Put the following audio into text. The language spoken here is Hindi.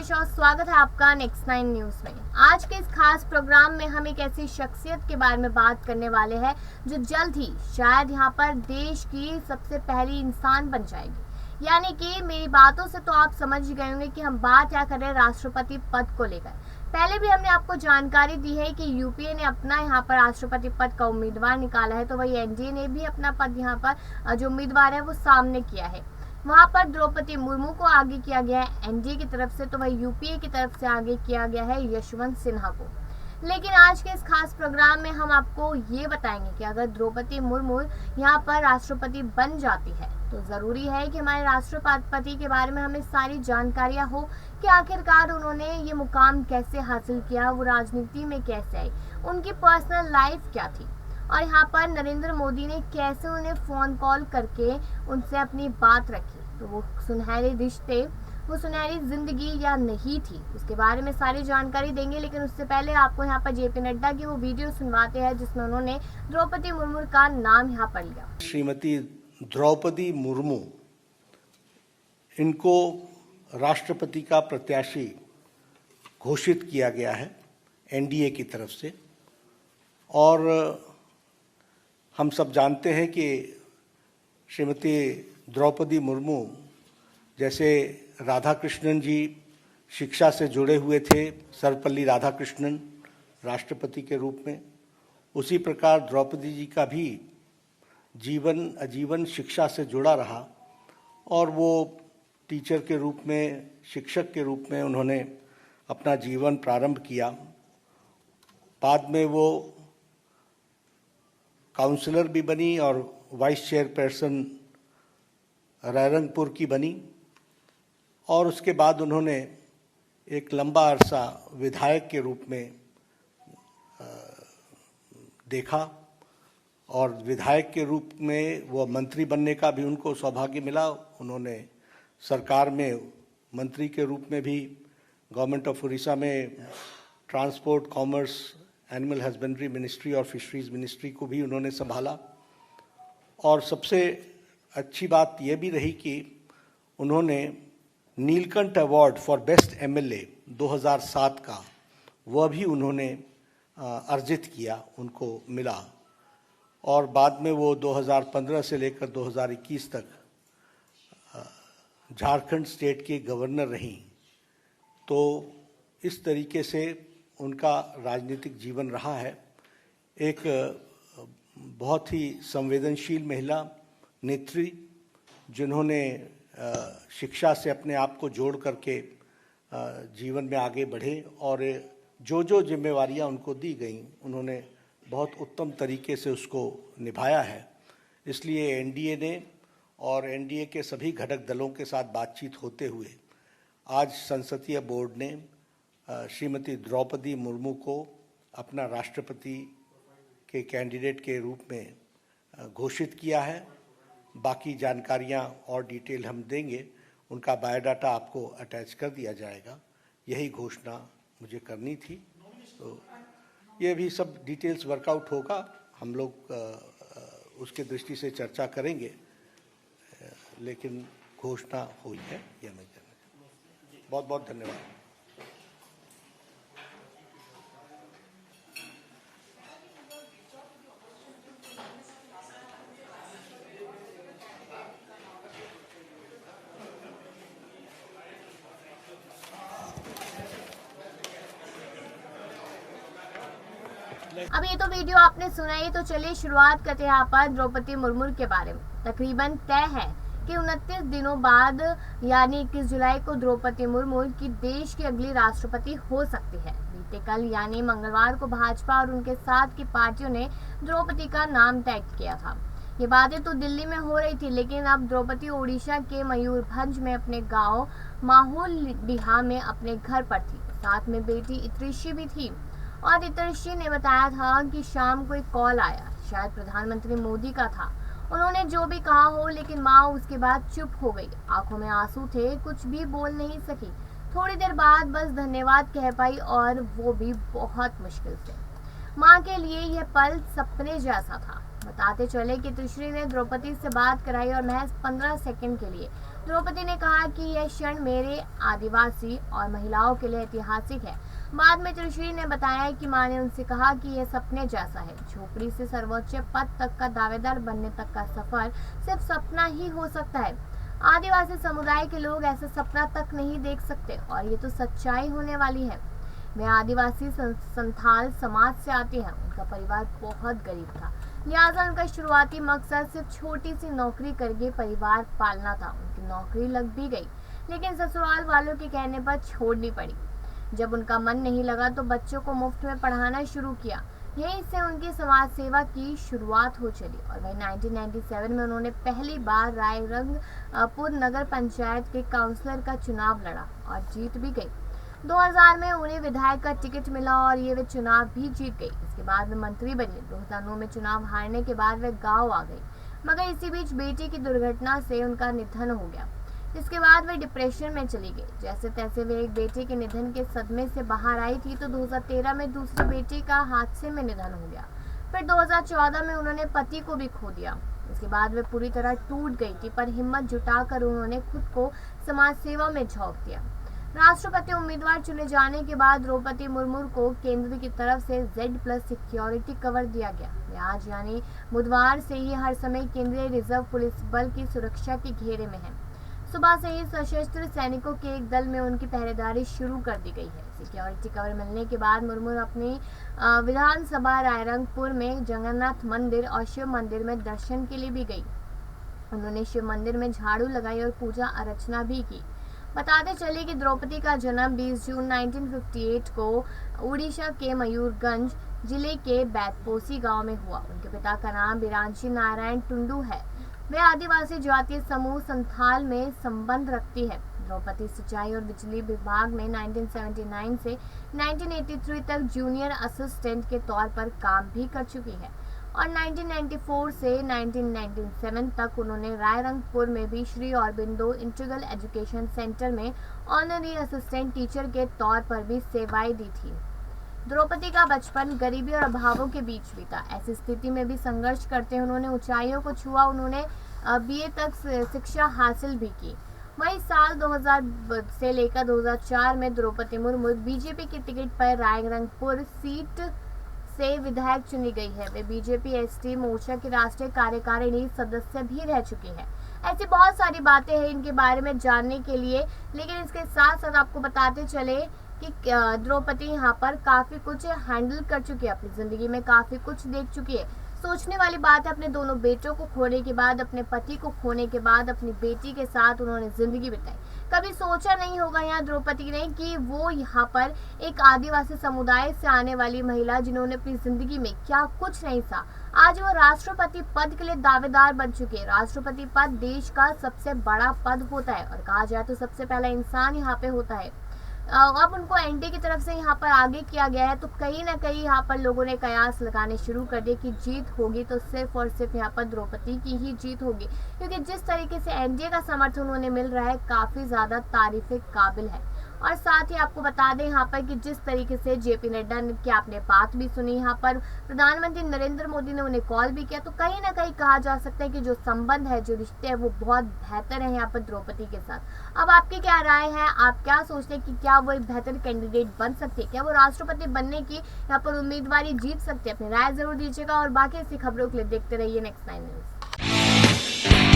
विशेष और स्वागत है आपका नेक्स्ट 9 न्यूज में। आज के इस खास प्रोग्राम में हम एक ऐसी शख्सियत के बारे में बात करने वाले हैं जो जल्द ही शायद यहां पर देश की सबसे पहली इंसान बन जाएगी। यानी कि मेरी बातों से तो आप समझ गए होंगे कि हम बात क्या कर रहे हैं राष्ट्रपति पद को लेकर। पहले भी हमने आपको जानकारी दी है कि यूपीए ने अपना यहाँ पर राष्ट्रपति पद का उम्मीदवार निकाला है, तो वही एनडीए ने भी अपना पद यहाँ पर जो उम्मीदवार है वो सामने किया है। वहां पर द्रौपदी मुर्मू को आगे किया गया है एनडीए की तरफ से, तो वही यूपीए की तरफ से आगे किया गया है यशवंत सिन्हा को। लेकिन आज के इस खास प्रोग्राम में हम आपको ये बताएंगे कि अगर द्रौपदी मुर्मू यहाँ पर राष्ट्रपति बन जाती है तो जरूरी है कि हमारे राष्ट्रपति के बारे में हमें सारी जानकारियां हो कि आखिरकार उन्होंने ये मुकाम कैसे हासिल किया, वो राजनीति में कैसे आई, उनकी पर्सनल लाइफ क्या थी और यहाँ पर नरेंद्र मोदी ने कैसे उन्हें फोन कॉल करके उनसे अपनी बात रखी। तो वो सुनहरे रिश्ते, वो सुनहरी जिंदगी या नहीं थी, उसके बारे में सारी जानकारी देंगे। लेकिन उससे पहले आपको यहाँ पर जेपी नड्डा की वो वीडियो सुनवाते हैं जिसमें उन्होंने द्रौपदी मुर्मू का नाम यहाँ पर लिया। श्रीमती द्रौपदी मुर्मू, इनको राष्ट्रपति का प्रत्याशी घोषित किया गया है एनडीए की तरफ से। और हम सब जानते हैं कि श्रीमती द्रौपदी मुर्मू जैसे राधाकृष्णन जी शिक्षा से जुड़े हुए थे, सर्वपल्ली राधाकृष्णन राष्ट्रपति के रूप में, उसी प्रकार द्रौपदी जी का भी जीवन आजीवन शिक्षा से जुड़ा रहा और वो टीचर के रूप में, शिक्षक के रूप में उन्होंने अपना जीवन प्रारंभ किया। बाद में वो काउंसलर भी बनी और वाइस चेयरपर्सन रायरंगपुर की बनी और उसके बाद उन्होंने एक लंबा अरसा विधायक के रूप में देखा और विधायक के रूप में वो मंत्री बनने का भी उनको सौभाग्य मिला। उन्होंने सरकार में मंत्री के रूप में भी गवर्नमेंट ऑफ उड़ीसा में transport, commerce, animal husbandry ministry और फिशरीज मिनिस्ट्री को भी उन्होंने संभाला। और सबसे अच्छी बात यह भी रही कि उन्होंने Neelkanth award for best MLA 2007 का वह भी उन्होंने अर्जित किया, उनको मिला। और बाद में वो 2015 से लेकर 2021 तक झारखंड स्टेट के गवर्नर रहीं। तो इस तरीके से उनका राजनीतिक जीवन रहा है। एक बहुत ही संवेदनशील महिला नेत्री जिन्होंने शिक्षा से अपने आप को जोड़ करके जीवन में आगे बढ़े और जो जो जिम्मेवारियां उनको दी गई उन्होंने बहुत उत्तम तरीके से उसको निभाया है। इसलिए एनडीए ने और एनडीए के सभी घटक दलों के साथ बातचीत होते हुए आज संसदीय बोर्ड ने श्रीमती द्रौपदी मुर्मू को अपना राष्ट्रपति के कैंडिडेट के रूप में घोषित किया है। बाकी जानकारियां और डिटेल हम देंगे, उनका बायोडाटा आपको अटैच कर दिया जाएगा। यही घोषणा मुझे करनी थी। तो ये भी सब डिटेल्स वर्कआउट होगा, हम लोग उसके दृष्टि से चर्चा करेंगे, लेकिन घोषणा हुई है, यह मैं कहना चाहूँगा। बहुत बहुत धन्यवाद। अब ये तो वीडियो आपने सुना ही, तो चलिए शुरुआत करते हैं यहाँ पर द्रौपदी मुर्मू के बारे में। तकरीबन तय है कि 29 दिनों बाद यानी 21 जुलाई को द्रौपदी मुर्मू की देश की अगली राष्ट्रपति हो सकती है। बीते कल यानी मंगलवार को भाजपा और उनके साथ की पार्टियों ने द्रौपदी का नाम तय किया था। ये बातें तो दिल्ली में हो रही थी, लेकिन अब द्रौपदी ओडिशा के मयूरभंज में अपने गाँव माहौलडीहा में अपने घर पर थी। साथ में बेटी इतरिशी भी थी और इतरिशी ने बताया था कि शाम को एक कॉल आया, शायद प्रधानमंत्री मोदी का था। उन्होंने जो भी कहा हो, लेकिन माँ उसके बाद चुप हो गई, आंखों में आंसू थे, कुछ भी बोल नहीं सकी। थोड़ी देर बाद बस धन्यवाद कह पाई और वो भी बहुत मुश्किल से। मां के लिए यह पल सपने जैसा था। बताते चले कि त्रिश्री ने द्रौपदी से बात कराई और महज 15 सेकंड के लिए। द्रौपदी ने कहा कि यह क्षण मेरे आदिवासी और महिलाओं के लिए ऐतिहासिक है। बाद में त्रिश्री ने बताया कि मां ने उनसे कहा कि यह सपने जैसा है। झोपड़ी से सर्वोच्च पद तक का दावेदार बनने तक का सफर सिर्फ सपना ही हो सकता है। आदिवासी समुदाय के लोग ऐसा सपना तक नहीं देख सकते और ये तो सच्चाई होने वाली है। वे आदिवासी संथाल समाज से आते हैं। उनका परिवार बहुत गरीब था, लिहाजा उनका शुरुआती मकसद सिर्फ छोटी सी नौकरी करके परिवार पालना था। उनकी नौकरी लग भी गई, लेकिन ससुराल वालों के कहने पर छोड़नी पड़ी। जब उनका मन नहीं लगा तो बच्चों को मुफ्त में पढ़ाना शुरू किया। यहीं से उनकी समाज सेवा की शुरुआत हो चली और वही 1997 में उन्होंने पहली बार रायरंगपुर नगर पंचायत के काउंसलर का चुनाव लड़ा और जीत भी गई। 2000 में उन्हें विधायक का टिकट मिला और ये वे चुनाव भी जीत गई। इसके बाद वे मंत्री बनी। 2009 में चुनाव हारने के बाद वे गांव आ गई, मगर इसी बीच बेटी की दुर्घटना से उनका निधन हो गया। इसके बाद वे डिप्रेशन में चली गई। जैसे तैसे वे एक बेटे के निधन के सदमे से बाहर आई थी तो 2013 में दूसरी बेटी का हादसे में निधन हो गया। फिर 2014 में उन्होंने पति को भी खो दिया। इसके बाद वे पूरी तरह टूट गई थी, पर हिम्मत जुटाकर उन्होंने खुद को समाज सेवा में झोंक दिया। राष्ट्रपति उम्मीदवार चुने जाने के बाद द्रौपदी मुर्मू को केंद्र की तरफ से Z+ सिक्योरिटी कवर दिया गया। वे आज यानी बुधवार से ही हर समय केंद्रीय रिजर्व पुलिस बल की सुरक्षा के घेरे में हैं। सुबह से ही सशस्त्र सैनिकों के एक दल में उनकी पहरेदारी शुरू कर दी गई है। सिक्योरिटी कवर मिलने के बाद मुर्मू अपनी विधानसभा रायरंगपुर में जगन्नाथ मंदिर और शिव मंदिर में दर्शन के लिए भी गई। उन्होंने शिव मंदिर में झाड़ू लगाई और पूजा अर्चना भी की। बताते चले कि द्रौपदी का जन्म 20 जून 1958 को उड़ीसा के मयूरगंज जिले के बैतपोसी गांव में हुआ। उनके पिता का नाम बिरांची नारायण टुंडू है। वे आदिवासी जातीय समूह संथाल में संबंध रखती है। द्रौपदी सिंचाई और बिजली विभाग में 1979 से 1983 तक जूनियर असिस्टेंट के तौर पर काम भी कर चुकी है और 1994 से 1997 तक उन्होंने रायरंगपुर में भी Shri Aurobindo integral education centre में ऑनरी असिस्टेंट टीचर के तौर पर भी सेवाएं दी थी। द्रौपदी का बचपन गरीबी और अभावों के बीच बीता। ऐसी स्थिति में भी संघर्ष करते उन्होंने ऊंचाइयों को छुआ। उन्होंने BA तक शिक्षा हासिल भी की। वही साल 2000 से लेकर 2004 में द्रौपदी मुर्मू बीजेपी की टिकट पर रायरंगपुर सीट से विधायक चुनी गई है। वे बीजेपी ST मोर्चा की राष्ट्रीय कार्यकारिणी सदस्य भी रह चुकी है। ऐसी बहुत सारी बातें हैं इनके बारे में जानने के लिए, लेकिन इसके साथ साथ आपको बताते चले कि द्रौपदी यहाँ पर काफ़ी कुछ हैंडल कर चुकी है, अपनी ज़िंदगी में काफ़ी कुछ देख चुकी है। सोचने वाली बात है, अपने दोनों बेटों को खोने के बाद, अपने पति को खोने के बाद अपनी बेटी के साथ उन्होंने ज़िंदगी बिताई। कभी सोचा नहीं होगा यहाँ द्रौपदी ने कि वो यहाँ पर एक आदिवासी समुदाय से आने वाली महिला, जिन्होंने अपनी ज़िंदगी में क्या कुछ नहीं था, आज वो राष्ट्रपति पद के लिए दावेदार बन चुके हैं। राष्ट्रपति पद देश का सबसे बड़ा पद होता है और कहा जाए तो सबसे पहला इंसान यहाँ पे होता है। अब उनको NDA की तरफ से यहाँ पर आगे किया गया है, तो कहीं ना कहीं यहाँ पर लोगों ने कयास लगाने शुरू कर दिए कि जीत होगी तो सिर्फ और सिर्फ यहाँ पर द्रौपदी की ही जीत होगी, क्योंकि जिस तरीके से NDA का समर्थन उन्हें मिल रहा है काफ़ी ज़्यादा तारीफ़ काबिल है। और साथ ही आपको बता दें यहाँ पर कि जिस तरीके से JP नड्डा की आपने बात भी सुनी, यहाँ पर प्रधानमंत्री नरेंद्र मोदी ने उन्हें कॉल भी किया, तो कहीं ना कहीं कहा जा सकता है कि जो संबंध है, जो रिश्ते हैं, वो बहुत बेहतर है यहाँ पर द्रौपदी के साथ। अब आपकी क्या राय है? आप क्या सोचते हैं कि क्या वो एक बेहतर कैंडिडेट बन सकती है? क्या वो राष्ट्रपति बनने की यहाँ पर उम्मीदवारी जीत सकती है? अपनी राय जरूर दीजिएगा और बाकी ऐसी खबरों के लिए देखते रहिए नेक्स्ट 9 न्यूज़।